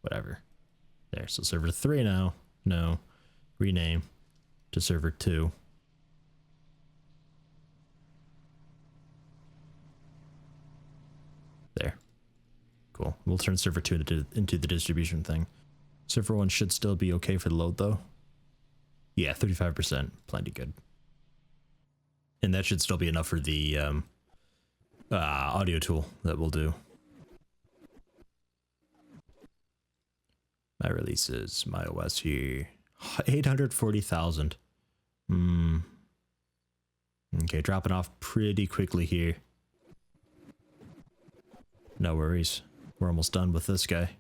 whatever. There, so server 3 now. No. Rename to server 2. There. Cool. We'll turn server 2 into the distribution thing. Server 1 should still be okay for the load though. Yeah, 35%. Plenty good. And that should still be enough for the audio tool that we'll do. My releases, my OS here. 840,000. Okay, dropping off pretty quickly here. No worries. We're almost done with this guy.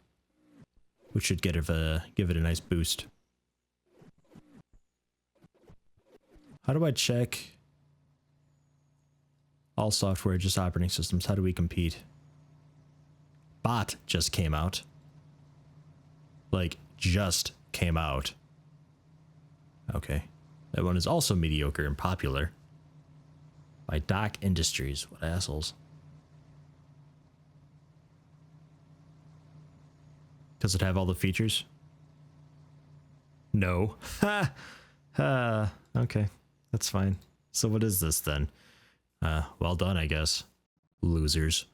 We should give it a nice boost. How do I check all software, just operating systems? How do we compete? Bot just came out. Like, just came out. Okay. That one is also mediocre and popular. By Doc Industries. What assholes. Does it have all the features? No. Ha! Okay. That's fine. So what is this then? Well done, I guess. Losers.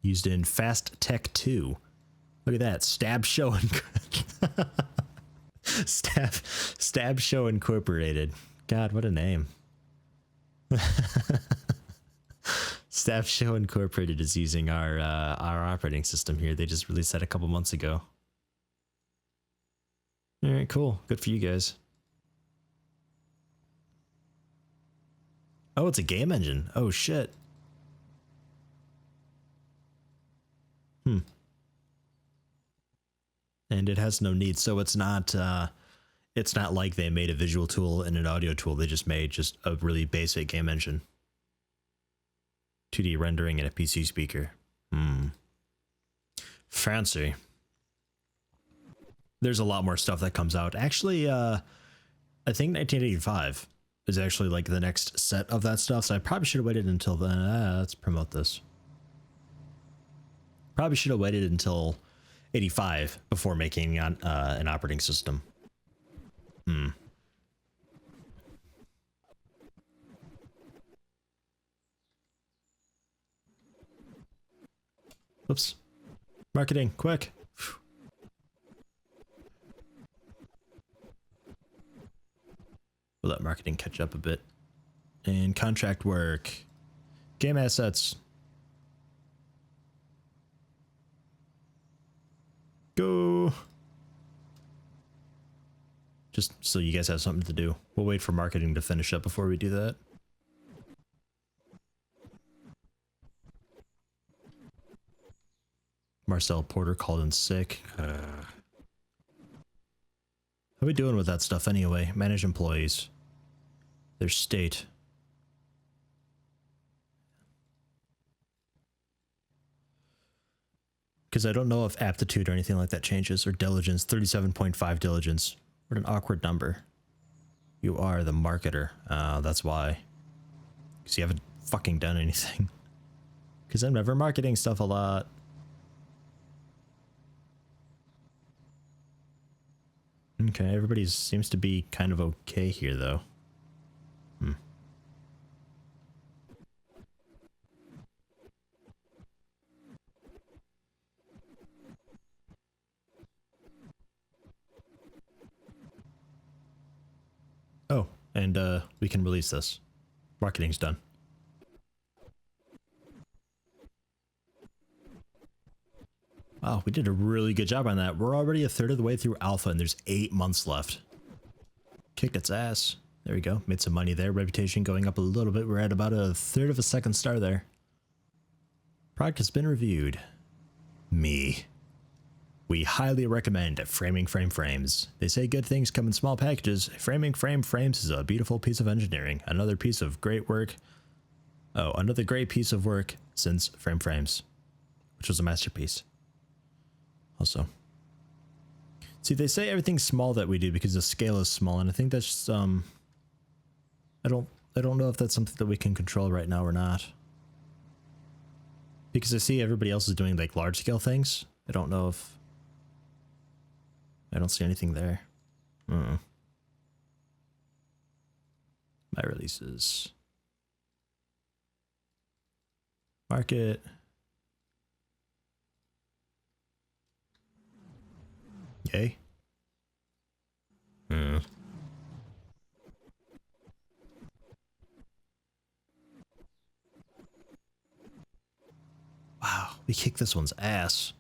Used in Fast Tech 2. Look at that. Stab Show and Stab Show Incorporated. God, what a name. Stab Show Incorporated is using our operating system here. They just released that a couple months ago. All right, cool. Good for you guys. Oh, it's a game engine. Oh shit. And it has no need, so it's not like they made a visual tool and an audio tool. They just made just a really basic game engine. 2D rendering and a PC speaker. Fancy. There's a lot more stuff that comes out. Actually, I think 1985 is actually like the next set of that stuff, so I probably should have waited until then. Let's promote this. Probably should have waited until 85 before making an operating system. Oops. Marketing, quick. We'll let marketing catch up a bit. And contract work. Game assets. Go. Just so you guys have something to do. We'll wait for marketing to finish up before we do that. Marcel Porter called in sick. How we doing with that stuff anyway? Manage employees. Their state. Because I don't know if aptitude or anything like that changes, or diligence. 37.5 diligence. What an awkward number. You are the marketer. That's why. Because you haven't fucking done anything. Because I'm never marketing stuff a lot. Okay, everybody seems to be kind of okay here, though. Oh, and we can release this. Marketing's done. Wow, we did a really good job on that. We're already a third of the way through alpha and there's 8 months left. Kicked its ass. There we go. Made some money there. Reputation going up a little bit. We're at about a third of a second star there. Product has been reviewed. Me. We highly recommend Framing Frame Frames. They say good things come in small packages. Framing Frame Frames is a beautiful piece of engineering. Another piece of great work. Oh, another great piece of work since Frame Frames, which was a masterpiece. Also, See, they say everything's small that we do because the scale is small, and I think that's just, I don't know if that's something that we can control right now or not. Because I see everybody else is doing like large scale things. I don't know if I don't see anything there. My releases. Market. Yay. Wow, we kicked this one's ass.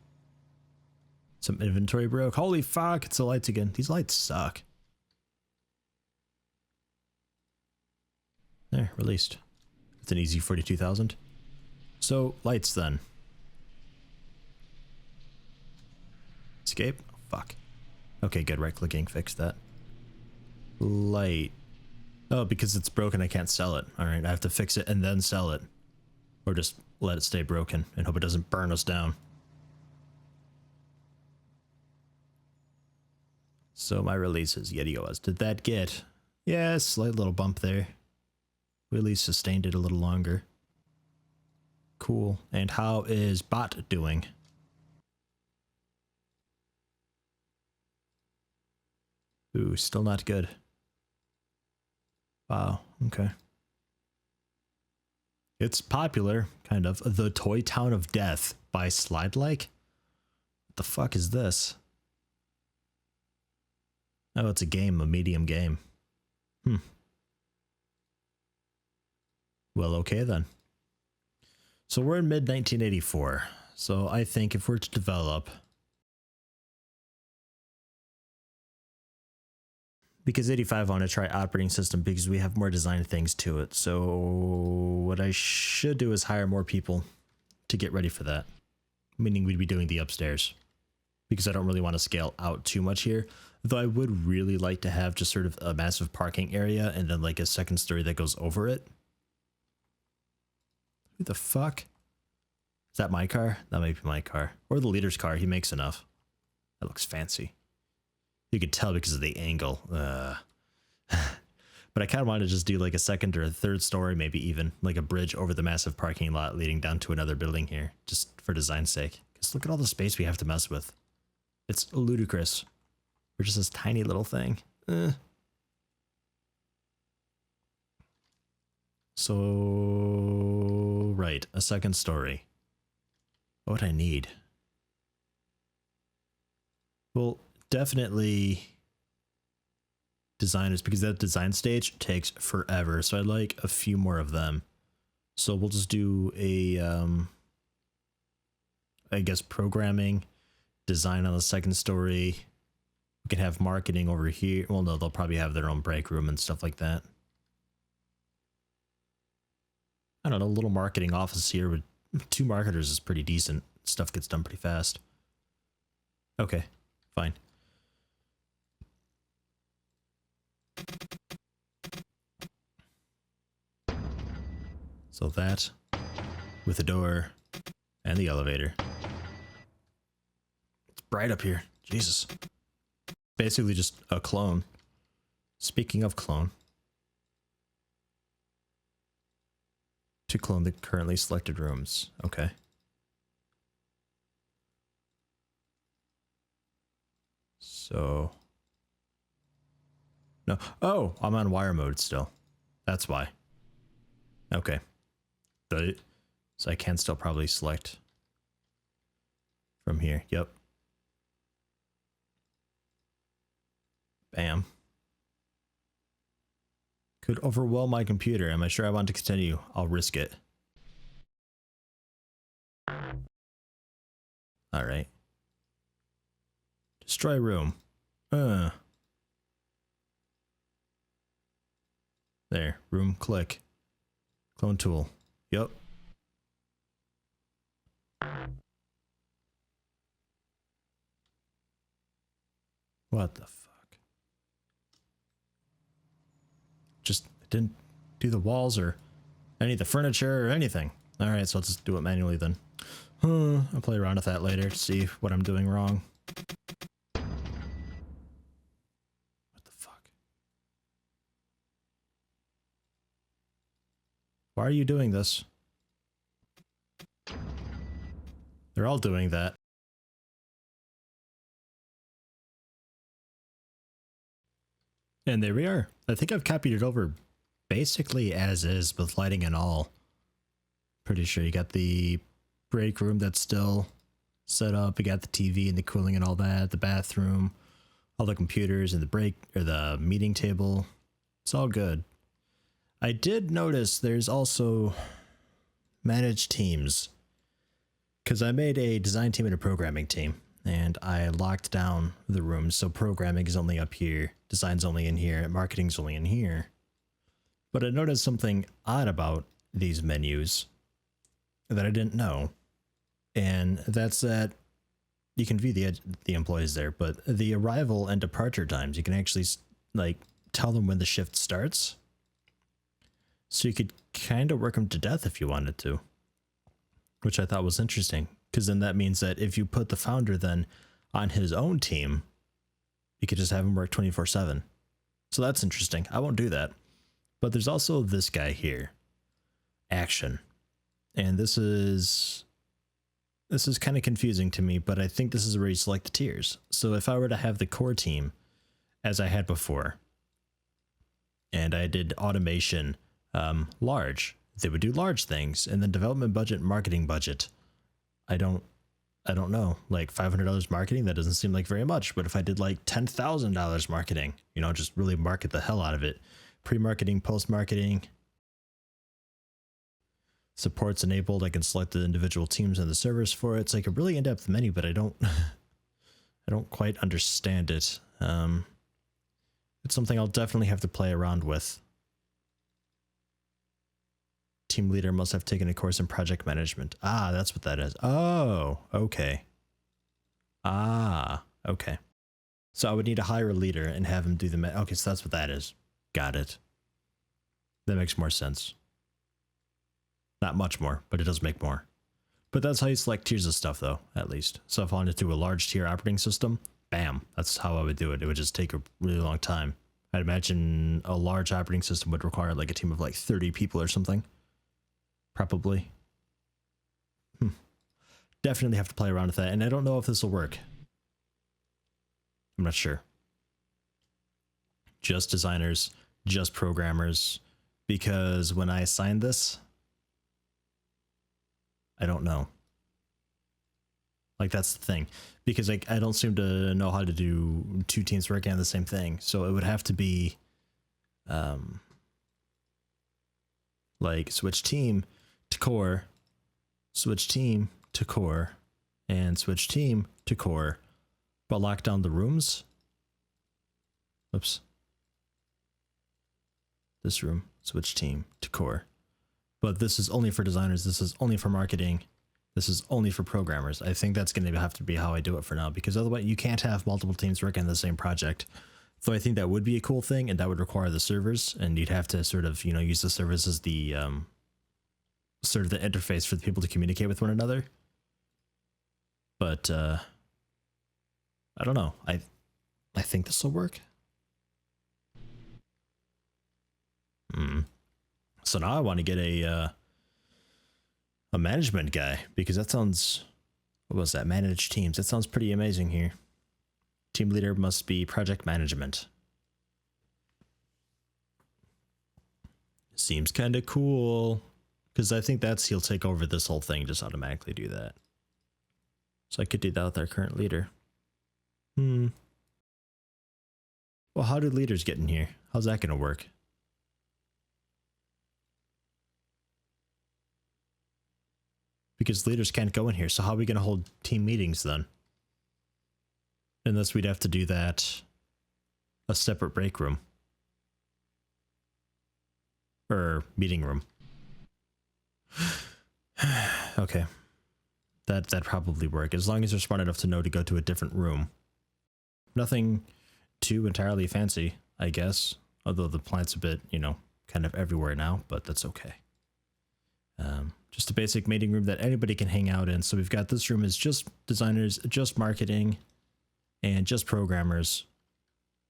Some inventory broke. Holy fuck, it's the lights again. These lights suck. There, released. It's an easy 42,000. So, lights then. Escape? Oh, fuck. Okay, good. Right clicking, fix that. Light. Oh, because it's broken, I can't sell it. Alright, I have to fix it and then sell it. Or just let it stay broken and hope it doesn't burn us down. So my releases, Yeti OS. Did that get? Yeah, a slight little bump there. We at least sustained it a little longer. Cool. And how is bot doing? Ooh, still not good. Wow, okay. It's popular, kind of. The Toy Town of Death by Slide Like? What the fuck is this? Oh, it's a game, a medium game. Well, okay then. So we're in mid-1984. So I think if we're to develop... Because 85 I want to try operating system because we have more design things to it. So what I should do is hire more people to get ready for that. Meaning we'd be doing the upstairs. Because I don't really want to scale out too much here. Though I would really like to have just sort of a massive parking area and then like a second story that goes over it. Who the fuck? Is that my car? That might be my car. Or the leader's car. He makes enough. That looks fancy. You could tell because of the angle. But I kind of want to just do like a second or a third story, maybe even like a bridge over the massive parking lot leading down to another building here, just for design's sake. Because look at all the space we have to mess with. It's ludicrous. We're just this tiny little thing. So, right, a second story. What would I need? Well, definitely designers, because that design stage takes forever. So I'd like a few more of them. So we'll just do a, I guess, programming, design on the second story. We can have marketing over here. Well, no, they'll probably have their own break room and stuff like that. I don't know, a little marketing office here with 2 marketers is pretty decent. Stuff gets done pretty fast. Okay, fine. So that with the door and the elevator. It's bright up here. Jesus. Basically just a clone. Speaking of clone. To clone the currently selected rooms. Okay. So. No. Oh, I'm on wire mode still. That's why. Okay. So I can still probably select from here. Yep. Bam. Could overwhelm my computer. Am I sure I want to continue? I'll risk it. Alright. Destroy room. There. Room, click. Clone tool. Yup. What the fuck? Just didn't do the walls or any of the furniture or anything. Alright, so let's just do it manually then. I'll play around with that later to see what I'm doing wrong. Why are you doing this? They're all doing that. And there we are. I think I've copied it over basically as is with lighting and all. Pretty sure you got the break room that's still set up. You got the TV and the cooling and all that. The bathroom, all the computers and the break or the meeting table. It's all good. I did notice there's also managed teams, because I made a design team and a programming team, and I locked down the rooms. So programming is only up here, design's only in here, and marketing's only in here. But I noticed something odd about these menus that I didn't know, and that's that you can view the employees there, but the arrival and departure times, you can actually like tell them when the shift starts. So you could kind of work them to death if you wanted to, which I thought was interesting, because then that means that if you put the founder then on his own team, you could just have him work 24/7. So that's interesting. I won't do that. But there's also this guy here, action. And this is kind of confusing to me, but I think this is where you select the tiers. So if I were to have the core team as I had before, and I did automation large, they would do large things, and then development budget, marketing budget. I don't know, like $500 marketing, that doesn't seem like very much. But if I did like $10,000 marketing, you know, just really market the hell out of it, pre-marketing, post-marketing, support's enabled, I can select the individual teams and the servers for it. It's like a really in-depth menu, but I don't quite understand it. It's something I'll definitely have to play around with. Team leader must have taken a course in project management. Ah, that's what that is. Oh, okay. Ah, okay. So I would need to hire a leader and have him do the okay, so that's what that is. Got it. That makes more sense. Not much more, but it does make more. But that's how you select tiers of stuff, though, at least. So if I wanted to do a large tier operating system, bam, that's how I would do it. It would just take a really long time. I'd imagine a large operating system would require like a team of like 30 people or something. Probably. Definitely have to play around with that, and I don't know if this will work. I'm not sure. Just designers, just programmers, because when I assigned this, I don't know. Like, that's the thing, because like I don't seem to know how to do two teams working on the same thing, so it would have to be like switch team to core, switch team to core, and switch team to core, but lock down the rooms. Oops. This room, switch team to core. But this is only for designers, this is only for marketing, this is only for programmers. I think that's going to have to be how I do it for now, because otherwise you can't have multiple teams working on the same project. So I think that would be a cool thing, and that would require the servers, and you'd have to sort of, you know, use the servers as the sort of the interface for the people to communicate with one another. But I don't know. I think this will work. So now I want to get a management guy, because that sounds, what was that? Manage teams. That sounds pretty amazing here. Team leader must be project management. Seems kind of cool, because I think he'll take over this whole thing, just automatically do that. So I could do that with our current leader. Well, how do leaders get in here? How's that going to work? Because leaders can't go in here, so how are we going to hold team meetings then? Unless we'd have to do that a separate break room. Or meeting room. Okay. That'd probably work, as long as they're smart enough to know to go to a different room. Nothing too entirely fancy, I guess. Although the plant's a bit, you know, kind of everywhere now, but that's okay. Just a basic meeting room that anybody can hang out in. So we've got this room is just designers, just marketing, and just programmers.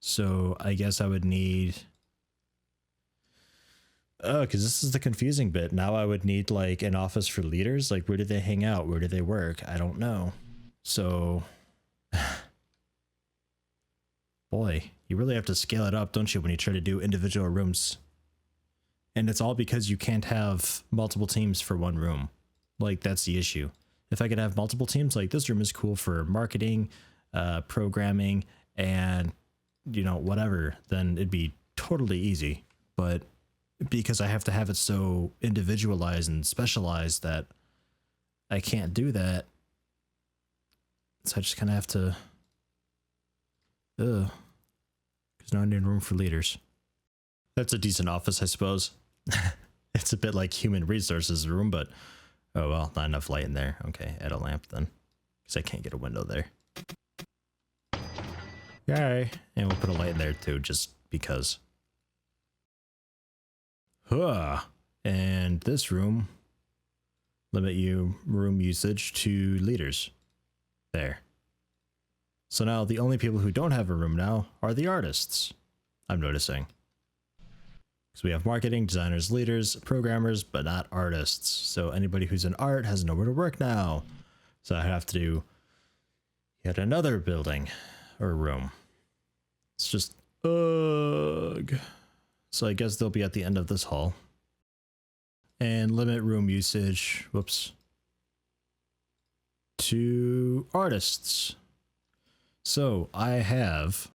So I guess I would need Oh, because this is the confusing bit. Now I would need like an office for leaders. Like, where do they hang out? Where do they work? I don't know. So, boy, you really have to scale it up, don't you, when you try to do individual rooms? And it's all because you can't have multiple teams for one room. Like, that's the issue. If I could have multiple teams, like this room is cool for marketing, programming, and, you know, whatever, then it'd be totally easy. But because I have to have it so individualized and specialized that I can't do that, so I just kind of have to, because now I need room for leaders. That's a decent office, I suppose. It's a bit like human resources room, but oh well, not enough light in there. Okay, add a lamp then, because I can't get a window there. Yay, and we'll put a light in there too, just because. Huh. And this room, limit room usage to leaders. There. So now the only people who don't have a room now are the artists, I'm noticing. So we have marketing, designers, leaders, programmers, but not artists. So anybody who's in art has nowhere to work now. So I have to do yet another building or room. It's just, ugh. So I guess they'll be at the end of this hall. And limit room usage, whoops, to artists. So I have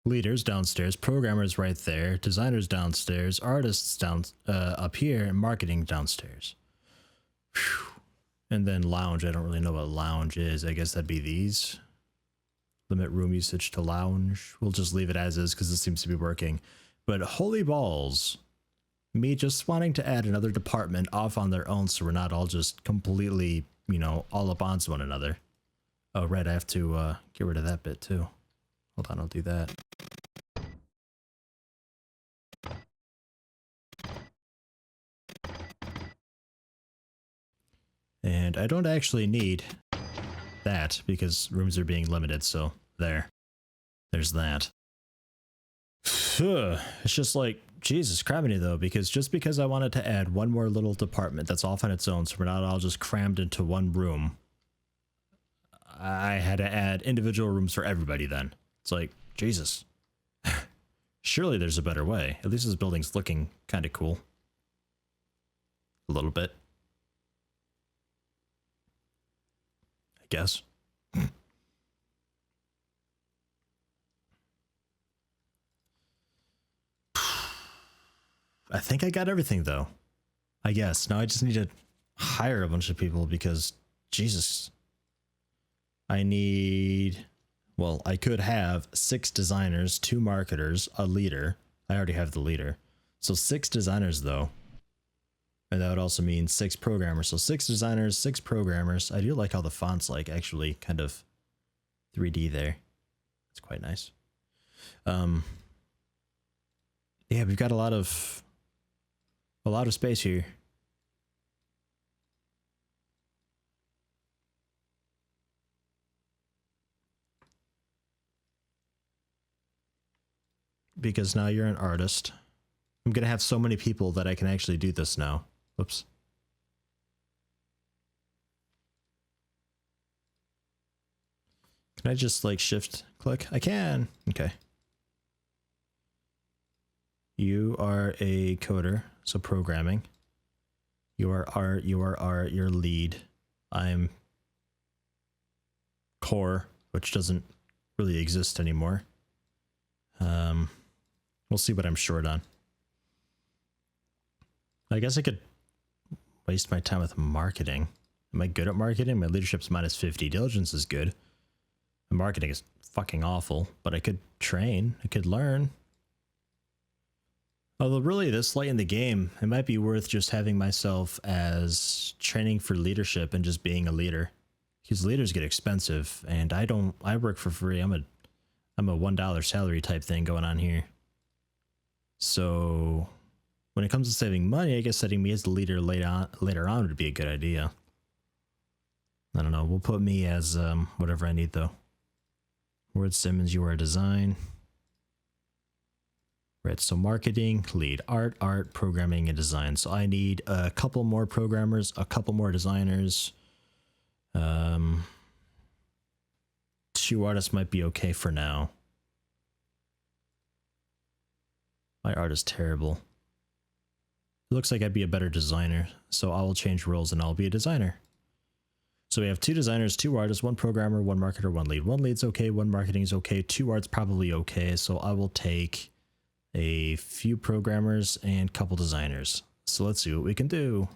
leaders downstairs, programmers right there, designers downstairs, artists down up here, and marketing downstairs. Whew. And then lounge. I don't really know what lounge is. I guess that'd be these. Limit room usage to lounge. We'll just leave it as is because it seems to be working. But holy balls, me just wanting to add another department off on their own so we're not all just completely, you know, all up on one another. Oh, right, I have to get rid of that bit too. Hold on, I'll do that. And I don't actually need that because rooms are being limited, so there's that. It's just like, Jesus criminy though, because just because I wanted to add one more little department that's off on its own so we're not all just crammed into one room, I had to add individual rooms for everybody then. It's like, Jesus. Surely there's a better way. At least this building's looking kind of cool. A little bit. I guess. I think I got everything though. I guess. Now I just need to hire a bunch of people because, Jesus. I need, well, I could have 6 designers, 2 marketers, a leader. I already have the leader. So 6 designers though. And that would also mean 6 programmers. So 6 designers, 6 programmers. I do like how the font's like actually kind of 3D there. It's quite nice. Yeah, we've got a lot of space here. Because now you're an artist. I'm gonna have so many people that I can actually do this now. Whoops. Can I just like shift click? I can. Okay. You are a coder, so programming. You are art, you're lead. I'm core, which doesn't really exist anymore. We'll see what I'm short on. I guess I could waste my time with marketing. Am I good at marketing? My leadership's -50. Diligence is good. My marketing is fucking awful, but I could train. I could learn. Although really this late in the game, it might be worth just having myself as training for leadership and just being a leader. Because leaders get expensive and I work for free. I'm a $1 salary type thing going on here. So when it comes to saving money, I guess setting me as the leader later on would be a good idea. I don't know. We'll put me as whatever I need though. Word Simmons, you are design. Right, so marketing, lead, art, programming, and design. So I need a couple more programmers, a couple more designers. 2 artists might be okay for now. My art is terrible. It looks like I'd be a better designer, so I will change roles and I'll be a designer. So we have 2 designers, 2 artists, 1 programmer, 1 marketer, 1 lead. 1 lead's okay, 1 marketing is okay, 2 art's probably okay, so I will take a few programmers and couple designers. So let's see what we can do.